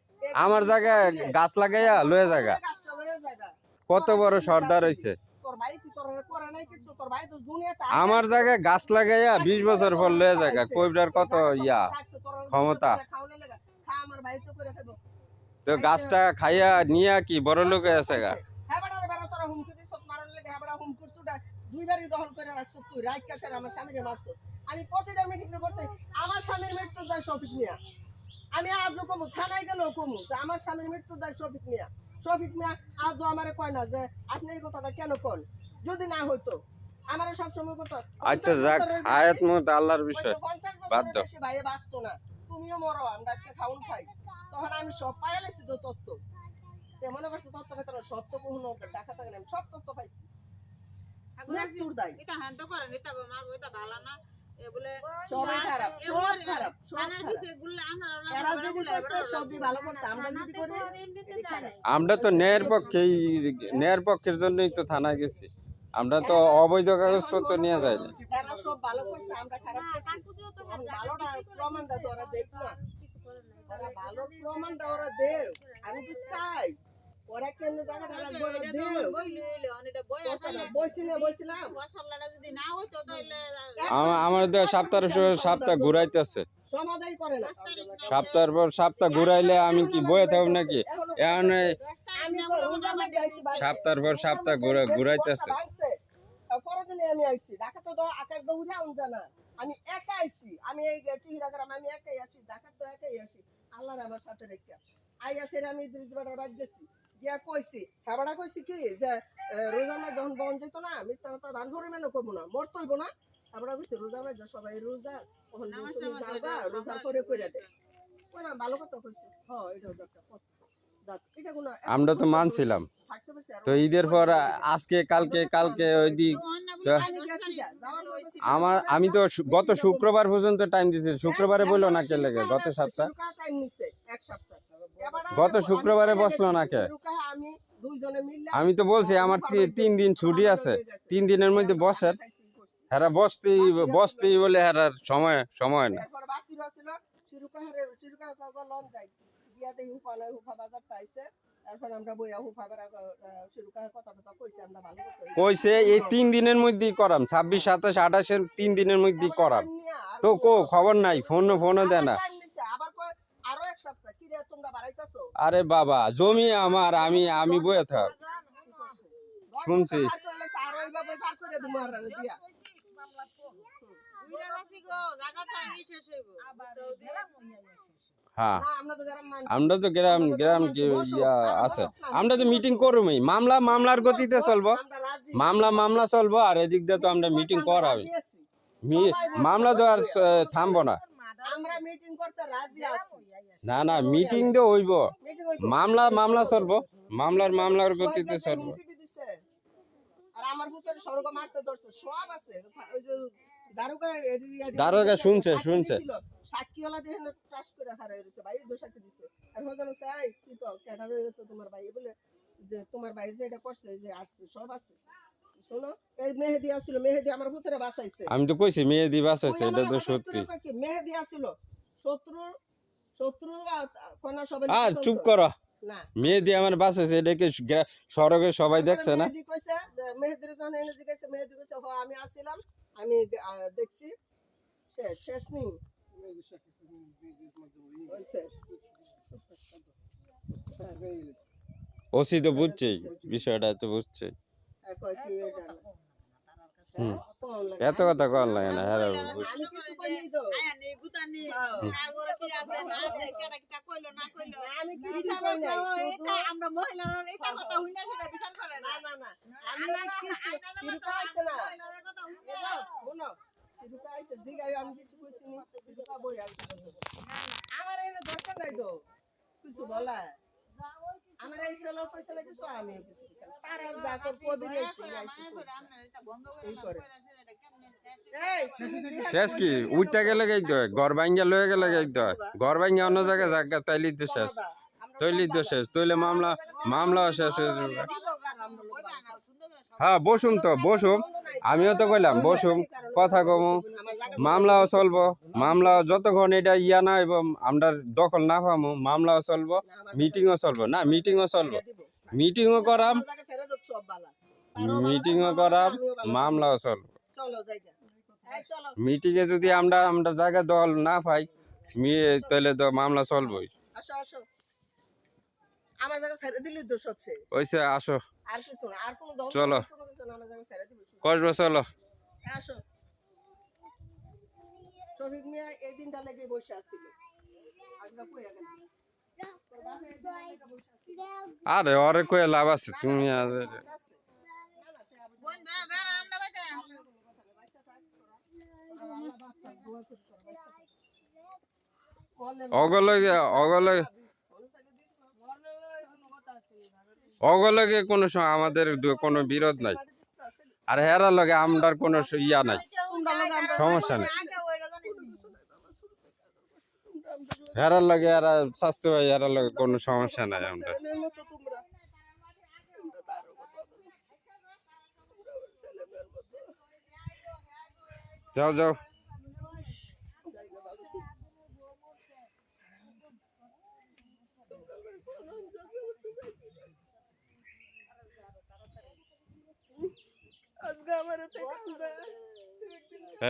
আমার জায়গায় গাছ লাগাইয়া লয়ে জায়গা, গাছটা লয়ে জায়গা। কত বড় সর্দার হইছে। তোর ভাই কি তোর করে নাই কিছু? তোর ভাই তো দুনিয়াতে আমার জায়গায় গাছ লাগাইয়া 20 বছর পর লয়ে জায়গা, কইবরার কত ইয়া ক্ষমতা। আমার ভাই তো করে খাবো। তো গাছটা খাইয়া নিয়া কি বড় লোক আছে গা। হ্যাঁ বাড়া বাড়া তোরা হুমকি দিছ মারন লাগে, হ্যাঁ বাড়া হুমকি করছুটা দুইবারই দখল করে রাখছ তুই, রাইট কাছার আমার স্বামীরে মারছ। আমি প্রতিটা মিটিং করছি আমার স্বামীর মৃত্যু দায় শফিক মিয়া। আমি আজও কমু, থানায় গেলেও কমু যে আমার স্বামীর মৃত্যু দায় শফিক মিয়া। শফিক মিয়া আজও আমারে কয় না যে আপনি এই কথাটা কেন কন, যদি না হইতো আমারে সবসময় করতো। আচ্ছা যাক, আয়াত মত আল্লাহর বিষয়, 50 বাদ বছরের দাও। বেশি ভাইয়ে বাঁচতো না, তুমিও মরো, আমরা একটা খাউন খাই। তখন আমি সব পাইলাইছি তো তথ্য, তে মনে করছো তথ্য পেতে না, সব তো কখনো দেখা থাকে না, আমি সব তথ্য পাইছি। মৃত্যুর দায় এটা হ্যান্ড করে নিতা গো মা গো, এটা ভালো না এ বলে সবাই খারাপ, সব খারাপ, সব কানের খারাপ। পিছে গুল্লা আমরা এরা যদি করছে সবই ভালো করছে, আমরা যদি করি এটি খারাপ। আমরা তো ন্যায়ের পক্ষের জন্যই তো থানায় গেছি, আমরা তো অবৈধ কাগজপত্র নিয়ে যাই না। এরা সব ভালো করছে, আমরা খারাপ করছি। এখন ভালোটা প্রমাণটা তো ওরা দেখ না, ওরা ভালো প্রমাণটা ওরা দেও। আমি তো চাই ওরা কেমনে জায়গাটা রাখবো ওরা দেও। বই লইলে অনেকটা বই আছে না, বইছিলাম মশলাটা যদি না হইতো তাহলে আমার তো সপ্তাহ ঘুরাইতেছে, সমাধাই করে না। সপ্তাহের পর সপ্তাহ ঘুরাইলে আমি কি বয়ে থাকব নাকি? এখন এই আমি রোজা মাই যাইছি বাড়িতে। সপ্তাহের পর সপ্তাহ ঘুরাইতেছে। পরের দিনে আমি আইছি, ঢাকাতে তো আকাশ দৌড়ে আউন জানা, আমি একা আইছি, আমি এই টিহিরাগ্রাম আমি একাই আসি, ঢাকা তো একাই আসি, আল্লাহর আমার সাথে রেখে আই আসে। আমি ইদ্রিস বাটার বাদ গেছি, গিয়া কইছি খাবারটা কইছি কি যে রোজা মাই যখন বন যেত না, মিথ্যা কথা ধান ভরে মেনে করবো না, মরতে হইব না। খাবারটা কইছি রোজা মাই সবাই রোজা, তখন তুমি যাবা রোজা করে কইরা দে, ওরা ভালো কথা কইছে। হ্যাঁ এটাও দরকার, এটা কোনো আমরা তো মানছিলাম। থাকতে পারছি আর তো ঈদের পর আজকে কালকে ওই দিক তো আমি গেছি গা, যাওয়ার হইছে। আমি তো গত শুক্রবার পর্যন্ত টাইম দিছি, শুক্রবারে বললো না কে লেগে গত সপ্তাহ, টাইম নিছে এক সপ্তাহ। গত শুক্রবারে বসলো না কে? আমি দুইজনে মিললে আমি তো বলছি আমার 3 দিন ছুটি আছে, 3 দিনের মধ্যে বসেন, হ্যাঁ বসতেই বলে হ্যাঁ সময় না। এরপর বাসি ছিল শিরুকা লন যাই গিয়া দেই হুফা নাই, হুফা বাজার পাইছে। তারপর আমরা বইয়া হুফা বারা শিরুকা কথা কইছে, আমরা ভালো করে কইছে এই 3 দিনের মধ্যেই করাম, 26, 27, 28 3 দিনের মধ্যেই করাম। তো খবর নাই, ফোনও দেয় না। আবার কয় আরো এক সপ্তাহ, কি রে তোমরা বাড়াইতাছো? আরে বাবা জমি আমার, আমি বয়ে থাক শুনছি। আরো এইভাবে পার করে দিমু আর দিয়া। বিরাবাসী গো জায়গাটা এই শেষ হইব হ্যাঁ না আমরা তো গ্রাম মান, আমরা তো গ্রাম কি ইয়া আছে, আমরা তো মিটিং করবই, মামলার গতিতে চলবো, আমরা রাজি, মামলা চলবো, আর এদিক দিয়ে তো আমরা মিটিং করাবই। মামলা তো আর থামবো না। আমরা মিটিং করতে রাজি আছি। না না মিটিং তো হইব, মিটিং হইব। মামলা চলবো, মামলার গতিতে সোহেল চলবো। হুমকি দিছে। আর আমার ভিতরে স্বর্গ মারতে ধরছে, সব আছে। ওই যে দারোগা শুনছে। সাক্ষীওয়ালা দিয়ে ট্রাস করে হারাই রয়েছে, ভাই দোষাতে দিছে। আর হজন চাই কি তো ক্যাডার হয়ে গেছে তোমার ভাই বলে, যে তোমার ভাই যে এটা করছে, যে আসছে সব আছে। শোনো, এই মেহেদি আসছিল, মেহেদি আমার ভিতরে বাঁচাইছে। আমি তো কইছি মেহেদি বাঁচাইছে, ওই এটা আমার তো হঠাৎ সত্যি। করে কয় কি, মেহেদি আসছিল, শত্রু কোনা সবাই চুপ করো, না। মেহেদি আমার বাঁচাইছে, এটাকে সড়কে সবাই দেখছে না? মেহেদি কইছে যে মেহেদির যখন এনে জিজ্ঞাসা, মেহেদি কইছে হ আমি আসছিলাম, আমি দেখছি শেষ নেই ওসি তো বুঝছে বিষয়টা, তো বুঝছে। এত কথা কর লাগে না, হ্যাঁ আমি কিছু কইনি তো, আয়া নেই গুতানি কার ঘরে কি আছে না আছে কেডা কিটা কইলো না কইলো আমি কিছু বিচার কই নাই। এটা আমরা মহিলারা এটা কথা হইনা সেটা বিচার করে না। না আমি কিছু চিন্তা আছে না। এগো শোনো, চিন্তা আছে জিগাই, আমি কিছু কইছি নি, চিন্তা বই আছে। আমার এনে দরকার নাই তো কিছু বলা, আমার এই সেলো ফয়সালা কিছু আমি কিছু তার আর যা কর কবির আইছে আপনার এটা বন্ধ করে না কইরা সেটা কেমনে এই তুমি শেষ কি উইটা গেলে গাইতে হয়, ঘর ভাঙ্গা লয়ে গেলে গাইতে হয়, ঘর ভাঙ্গা অন্য জায়গায় জায়গা তাইলেই তো শেষ, তৈলে মামলা শেষ হয়ে যাবে। হ্যাঁ বসুম, আমিও তো কইলাম বসুম, কথা কমু, মামলাও চলবো, যতক্ষণ এটা ইয়া না হইব, আমরা দখল না পামু, মামলাও চলবো, মিটিংও চলবো, মিটিংও করাম, মামলাও চলবো। চলো জায়গা, এই চলো মিটিংয়ে যদি আমরা জায়গা দল না পাই, তাহলে তো মামলা চলবোই। আসো আসো, আমার জায়গা ছেড়ে দিলি তো সবচেয়ে ওইসে আসো, আর কিছু না, আর কোনো দল চলো। কোনো কিছু না, আমার জায়গা ছেড়ে দিবি করবো, চলো। আসো। শফিক মিয়া এই দিনটা লেগে বসে আছিল, আজকে কইয়া গেল তোর বাপে এই দিনটা লেগে বসে আছিল। আরে ওরে কয়ে লাভ আছে, তুমি ঠিক আছে? না না তে আবার কোন বেড়া আমরা বাইতে বাচ্চা থাক তোরা, আল্লাহ বাচ্চা দোয়া কর তোরা, বাচ্চা থাক বলেন অগলগে কোনো আমাদের কোনো বিরোধ নাই, আর হেরা লগে আমরার কোনো ইয়া নাই, সমস্যা নেই। আগে ওইটা জানি হেরার লগে এরা স্বাস্থ্য হয়, হেরার লগে কোনো সমস্যা নাই আমরা। যাও আজকে আমার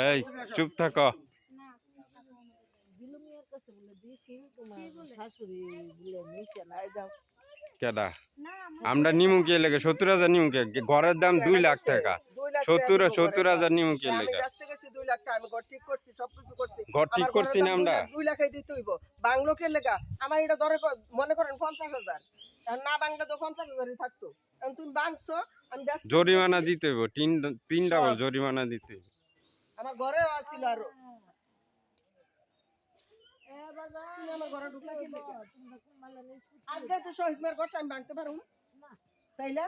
এই চুপ থাকো। কেডা আমরা নিমু কে লেগে 70,000 নিমু কে, ঘরের দাম 2 লাখ টাকা, 70,000 নিমু কে আমি লেগে? ব্যস্ত গেছি 2 লাখ টাকা, আমি ঘর ঠিক করছি, সবকিছু করছি, ঘর ঠিক আমার করছি ঘরের না দাম আমরা? 2 লাখই দিতে হইব। বাংলো কে লেগা আমার এটা ধরে মনে করেন 50,000, আর না বাংলা তো 50,000ই থাকতো। এখন তুমি বাংছো, আমি ব্যস্ত জরিমানা গেছি। দিতে হইব, 3 ডাবল জরিমানা দিতে হইব। আমার ঘরেও আসিল আরো, তুমি আমার ঘরে ঢুকলা কি লেগা? আজকে তো শহীদ মিয়ার ঘরটা আমি ভাঙতে পারুম, তাইলে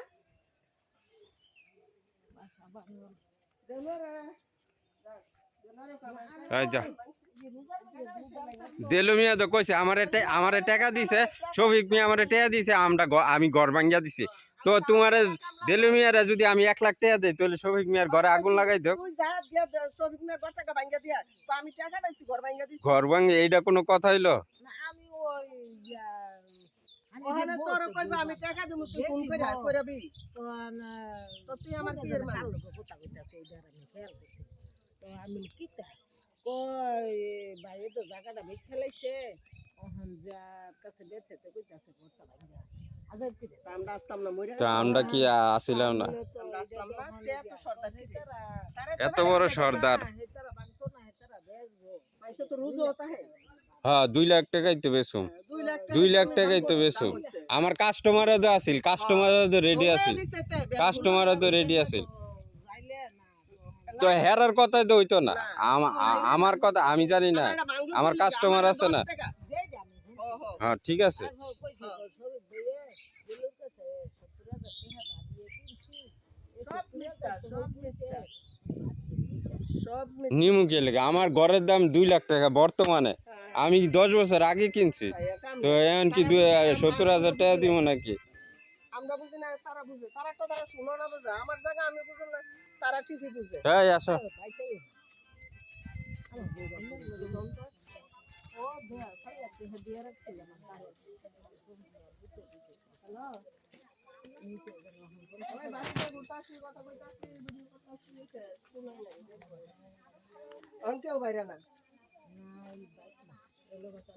এই যা দেলু মিয়া তো কইছে আমারে টাকা দিছে, শফিক মিয়া আমারে টাকা দিছে, আমি ঘর ভাঙ্গিয়া দিছি। তো তোমার দেলু মিয়ারে যদি আমি 1 লাখ টাকা দেই, তাহলে শফিক মিয়ার ঘরে আগুন লাগাই দাও। তুই যা দিয়া শফিক মিয়ার ঘরটাকে ভাঙিয়া দিয়া, তো আমি টাকা পাইছি, ঘর ভাঙিয়া দিছি। ঘর ভাঙ্গে এইটা কোনো কথা হইলো? ওখানে তোর কইবা আমি টাকা দেবো, তুই ফোন কইরাবি, তো তুই আমার কি এর মানুষ? আমি কিতা কই ভাই তো জায়গাটা বেচে লাইছে, ওহন যা কাছে বেচে তো কইতাছে ঘরটা ভাঙা আজার কি রে, আমরা আসতাম না, মইরা তা আমরা কি আসিলাম না? আমরা আসতাম না, তে এত সর্দার কি রে? তারে এত বড় সর্দার। হেতারা বানতো না হেতারা বেচবো মানুষে তো রুজু হতা হে। হ্যাঁ 2 লাখ টাকাই তো বেচুম, 2 লাখ টাকাই তো বেচুম। আমার কাস্টমারও তো আছিল, কাস্টমারও তো রেডি আছিল, কাস্টমারও তো রেডি আছিল। যাইলে না তো হেরার কথাই তো হইতো না আমার কথা আমি জানি না আমার এটা ভাঙলো আমার বললি, কাস্টমার আমার আছে না 10 টাকা। যেটা আমি ও হো। হ্যাঁ ঠিক আছে তারপর কইছি তো সবই বইয়ে দিলুর কাছে 70,000 টাকা বাড়িয়ে কিনছি সব মিথ্যা, সব মিথ্যা। সব মিথ্যা। নিমু কে লেগে আমার ঘরের দাম 2 লাখ টাকা বর্তমানে হ্যাঁ, আমি 10 বছর আগে কিনছি ভাই, এক কাম তো না। এখন কি তারা বুঝে, 70,000 টাকা দিব নাকি আমরা বুঝি না, তারা বুঝে। তারা তো তারা শুনো না বুঝে। আমার জায়গা আমি বুঝুন না, তারা ঠিকই বুঝে। এই আসো পাইতেই আমার বউ ও দেয়া খাইয়া দিয়ে দিয়ে রাখছিলাম হ্যালো ওই বাড়িতে ঘুরতে আসি, কথা বলতে আসি, ভিডিও করতে আসি, এসে শুনোই লাগে। এখন কেউ বাইরে না।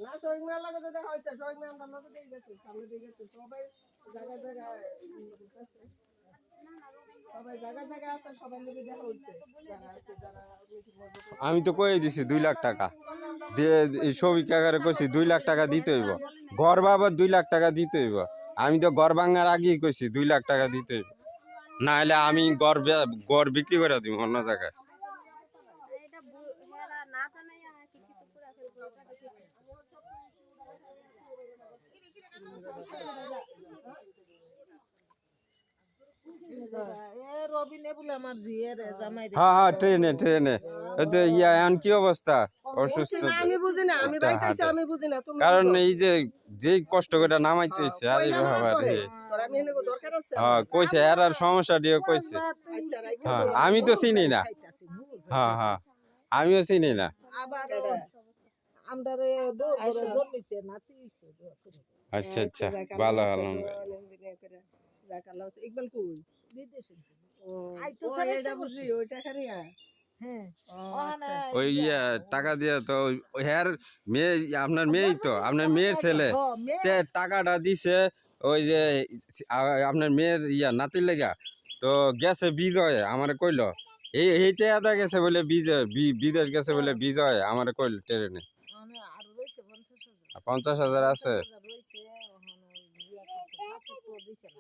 না, শহীদ মেলার লগে তো দেখা হইছে। শহীদ মেলা আমরা লগে দিয়ে গেছি, সামনে দিয়ে গেছি। সবাই জায়গায় জায়গায় ঘুরতেছে। সবাই জায়গায় জায়গায় আছে, সবাই মিলে দেখা হইছে। যারা আছে, যারা মিটিং করবে। আমি তো কয়ে দিছি 2 লাখ টাকা দিয়ে ছবি কাকারে কইছি 2 লাখ টাকা দিতে হইব ঘর বাবদ 2 লাখ টাকা দিতে হইব আমি তো ঘর ভাঙার আগেই কইছি 2 লাখ টাকা দিতে হইব না হলে আমি ঘর বিক্রি করে দিব অন্য জায়গায় এটা হেরা না জানাই আর কি কিছু করে ফেলবো এটা ঠিক এ রবিনে বলে আমার জিয়ের জামাই রে হ্যাঁ হ্যাঁ ট্রেনে এই তো ইয়া এখন কি অবস্থা অসুস্থ বুঝছি না, আমি বুঝি না, আমি একটা বাইতেছি, হাটে। আমি বুঝি না, তুমি কারণ বুঝো। এই যে যেই কষ্ট করে নামাইতেছে আর এই কইলা মানে বাবা তোরে। রে তোর আমি এনে দরকার আছে হ্যাঁ কইছে আর সমস্যা দিয়ে কইছে আচ্ছা, রাইখা হ্যাঁ দাও। আমি তো চিনি না হ্যাঁ হ্যাঁ আমিও চিনি না আবার কেডা? আমরা রে বউ আইসো। জন্মিছে নাতি হইছে আচ্ছা আচ্ছা যাক, ভালো আল্লাহ ভালো আছে, অনেক দিনে করে। যাক, আল্লাহ আছে। ইকবাল কই? বিদেশে ও, আই তো ও, সারা এটা সব বুঝি, ওই টাকা রিয়া। হ্যাঁ ও, ওখানে আচ্ছা। ওই ইয়া টাকা দিয়ে তো হ্যার মেয়ে আপনার মেয়েই তো আপনার মেয়ের ছেলে তে টাকাটা দিছে ওই যে আপনার মেয়ের ইয়া নাতির লেগা তো গেছে বিজয় আমারে কইলো এইটা আদা গেছে বলে বিজয় বিদেশ গেছে বলে বিজয় আমারে কইলো ট্রেনে ওখানে আর রইছে 50,000 50,000 আছে 50,000 রইছে ওখানে ইয়া পাসপোর্ট দিছে না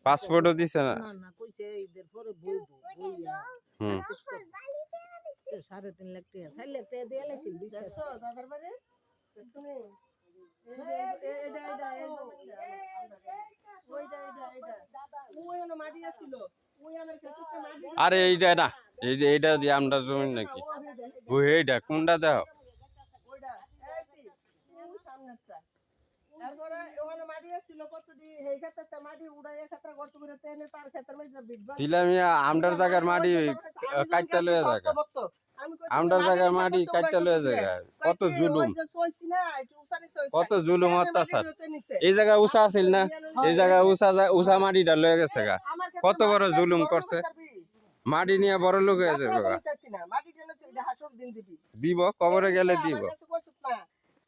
পাসপোর্টও দিছে না না না কইছে ঈদের পরে বইবো বইয়া হুম 3.5 লাখ টাকা 4 লাখ টাকা দিয়ে লাইছিল দেখছো দাদার বাড়ি? দেখছো নি? এইটা, এই জমিটা। ওইটা, এইটা। ওই হলো মাটি আসছিল। ওই আমার ক্ষেত্রে মাটি আরে এইটা না এইটা দিয়ে আমরা জমি নাকি ও এইটা কোনটা দাও ওইটা। এই কি? ওই সামনেরটা। তারপরে ওখানে মাটি আসছিল কতটি, এই ক্ষেত্রে মাটি উড়াই ক্ষেত্রে গর্ত করে টেনে তার ক্ষেত্রে মধ্যে বিটবা। দিলাম আমরার জায়গার মাটি কাটতে লয়ে জায়গা আমরার জায়গার মাটি কাটতে লয়ে জায়গা কত জুলুম কত জুলুম অত্যাচার এই জায়গা উষা আছিল না এই জায়গা উষা মাটিটা লয়ে গেছে গা কত বড় জুলুম করছে মাটি নিয়ে বড় লোক হয়ে যাবে গা দিব কবরে গেলে দিব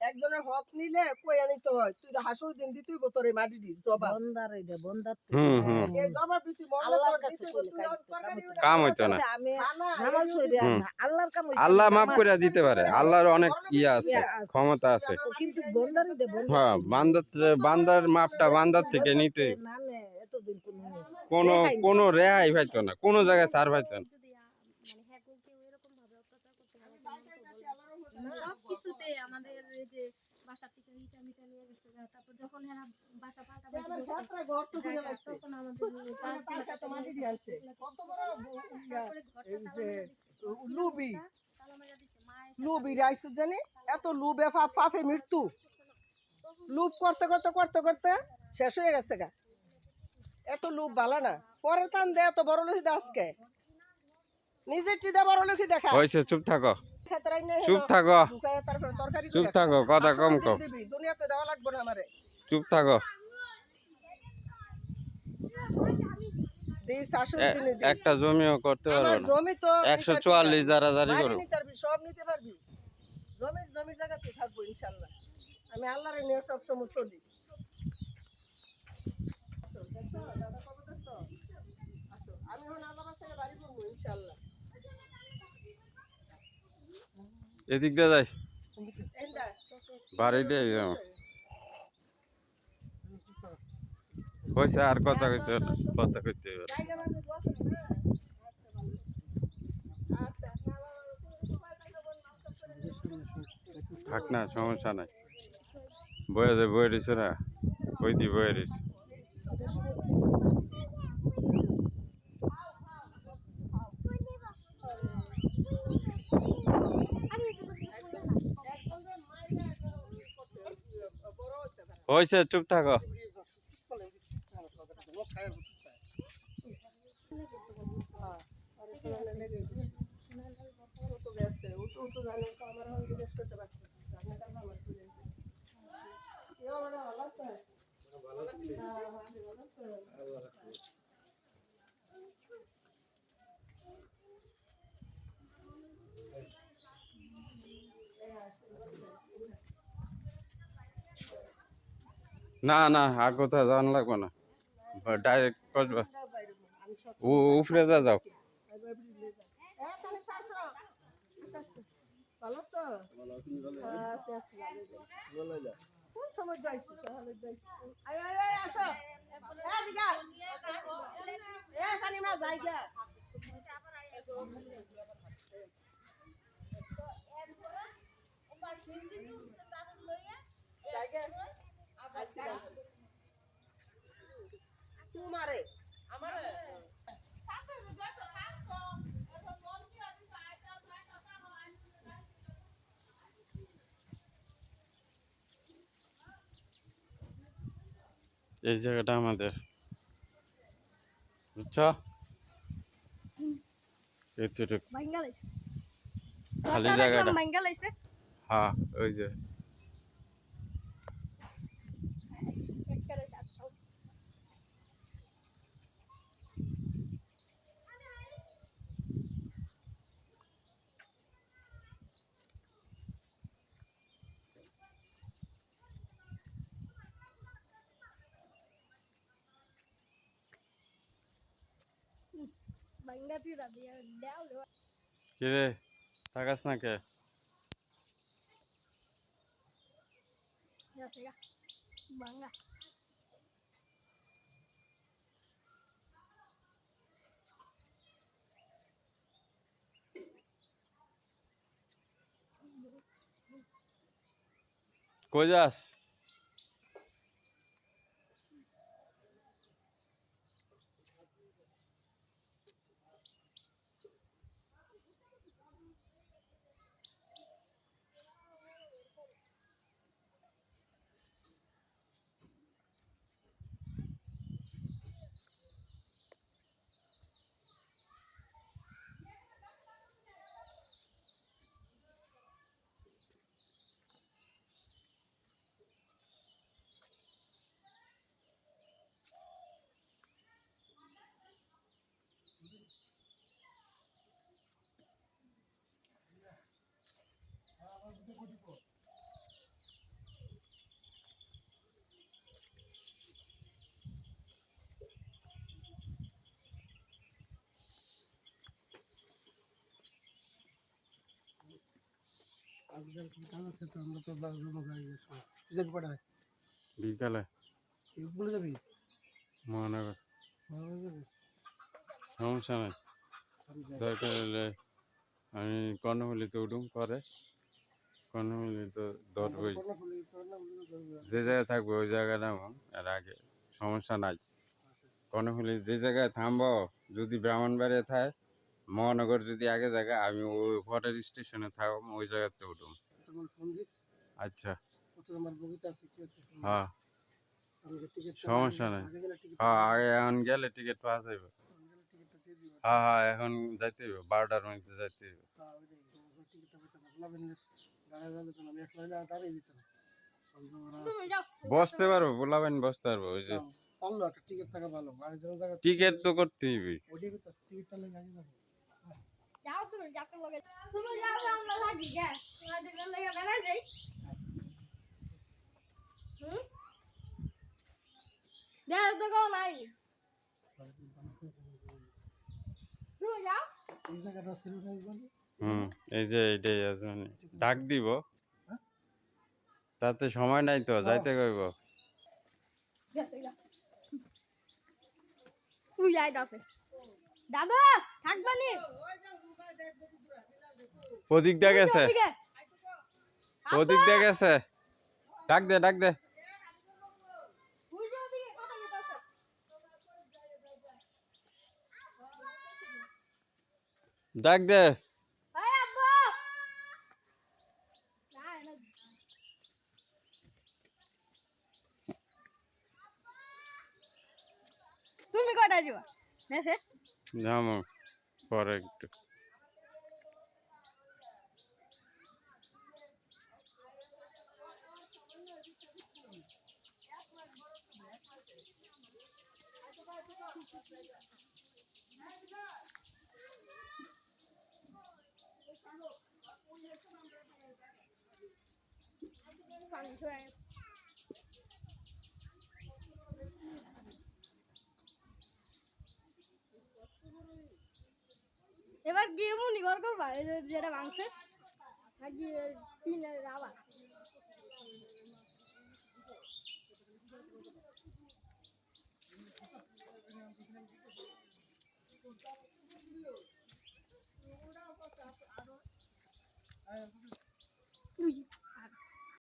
একজনের হক নিলে কই আনিতে হয়, তুই তো হাসুর দিন দিতেই তোর এই মাটি দিস জবাব। বন্দার এটা বন্দার হুম হুম এই জবাব দিতে মরলে আল্লাহর তোর কাছে দিতেই কইলে তুই আর তরকারি উড়া কাম হইতো না আমি না, না, নামাজ পড়ি হুম। আল্লাহর কাম হইছে আল্লাহ না, মাফ আমার- করে দিতে পারে আল্লাহর অনেক ইয়া আছে ক্ষমতা আছে কিন্তু বন্দার এটা হ্যাঁ বান্দার মাপটা বান্দার থেকে নিতে হইবে। না নে এতদিন কোনো কোনো রেহাই পাইতো না কোনো জায়গায় ছাড় পাইতো না যদি মানে হ্যাগো কেউ এরকম ভাবে অত্যাচার করতে পারে সব কিছুতে আমাদের এই যে বাসা থেকে ইটা মিটা নিয়ে গেছে তারপর যখন এরা বাসা পাল্টা আমার ঘরটা ঘর তো কিনে লাগছে। তখন আমাদের ওখানে তালকা তো মাটি দিয়ে আনছে। কত বড় ইয়া, তারপরে ঘরটা এই তালা যে মেরে দিছে। লুবি তালা মেরে দিছে মা এসে লুবি রাইছে জানি এত লুবে পাপে মৃত্যু লুপ করতে করতে করতে করতে শেষ হয়ে গেছে গা। এত লুপ ভালো না, পরে টান দে এত বড় লুচি আজকে নিজের চিদা বড় লুচি দেখা হয়েছে চুপ থাকো ক্ষেত্রাই নেই চুপ থাকো ঢুকায় তারপরে তরকারি চুপ করে থাকো কথা কম আসলে কম দিন দিবি, দুনিয়াতে দেওয়া লাগবে না আমারে চুপ থাকো দিস আসলে দিনে দিস। একটা জমিও করতে পারবো আমার না জমি তো 144 দ্বারা জারি বাড়ি করো নিতে পারবি, সব নিতে পারবি, জমির জায়গাতে থাকবো ইনশাল্লাহ। আমি আল্লাহরে নিয়ে সব সময় চলি। আসো, দেখছো? দাদা কবে দেখছো? আসো, আমি এখন আল্লাহ বাসায় বাড়ি করবো ইনশাল্লাহ। এদিক দিয়ে যাই এন্ডা, বাড়ি দিয়ে যাও হয়েছে আর কথা কইতে হবে না, কথা কইতে হবে না। জায়গা ভাবে দোয়া করি না। আচ্ছা, ভালো। থাক না, সমস্যা নাই। বয়ে রয়েছে না, ওই দি বয়ে রয়েছে। হয়েছে, চুপ থাকো। না না, আর কোথাও যাওয়ান লাগবে না, ডাইরেক্ট কসবা। উপরে যাও। ভালো তো? আচ্ছা, আচ্ছা, কোন সময় যাইছি তাহলে যাইছি। আয় আয় আয় আসো। এদিকে আয়। খানিমা যাই গা। তোমারে আমারে এই জায়গাটা আমাদের, বুঝছো? এতটুকু ভাঙ্গা লাইছে খালি জায়গাটা। ভাঙ্গা লাইছে হ্যাঁ, ওই যে একবারে আসো ভাঙ্গা তুই রাবিয়া দাও লো কিরে, থাকাস না কে? যাসেগা ভাঙ্গা কই যাস? আজকাল কি কাজ আছে তো আমরা তো জমা হয়ে গেছে যাবি পড়ায় বিকালে বলে যাবি মহানগর। ভালো যাবে সমস্যা নাই, দরকার হলে আমি কর্ণফুলিতে উঠুম পরে। কর্ণফুলি তো ধরবই, যে জায়গায় থাকবো ওই জায়গায় নামো এর আগে, সমস্যা নাই। কর্ণফুলি যে জায়গায় থামবো, যদি ব্রাহ্মণবাড়িয়া থাকে, মহানগর যদি আগে জায়গায়, আমি ওই ওয়াটার স্টেশনে থাকবো, ওই জায়গাতে উঠুম। তোমার ফোন দিস আচ্ছা, কত আমার বগিতে আছে কি আছে হ্যাঁ, আমাকে টিকিট সমস্যা নাই। আগে গেলে টিকিট হ্যাঁ, আগে এখন গেলে টিকিট পাওয়া যাবে। টিকিটটা দিয়ে দিবা হ্যাঁ হ্যাঁ, এখন যাইতে হইব, 12টার মধ্যে যাইতে হইব। ওই টিকিটটা পেতে পারলাম দাঁড়ায় যাবে তো আমি এক লাইনে দাঁড়িয়ে দিতাম তুমি যাও বসতে পারবো, বলাবেন বসতে পারবো। ওই যে পারলো একটা টিকিট থাকা ভালো বাড়ির জন্য জায়গা টিকিট তো করতেই হইবে। ওইটাই তো টিকিটটা লেগে আগে যাবো যাও তুমি যাকে লগে তুমি যাও আমরা লাগি গে তোমাদের লাগি বেড়া যাই দেখ তো কোন নাই তুমি যাও এই জায়গাটা সেলিব্রেট বলি এই যে এইটাই আছে, মানে ডাক দিব, তাতে সময় নাই তো, যাইতে কইব। যাসেগা তুই যাই দাসে দাদা থাকবানি প্রদীক দা গেছে, ওদিক দিয়ে গেছে, ডাক দে ডাক দে। ডাক দে। তুমি কটা যাবা দেশে? যাবো পরে একটু। পানি হয়ে গেছে। এবার গিয়ে মুনি ঘর করবা এই যে যেটা ভাঙছে নাকি টিনের আবার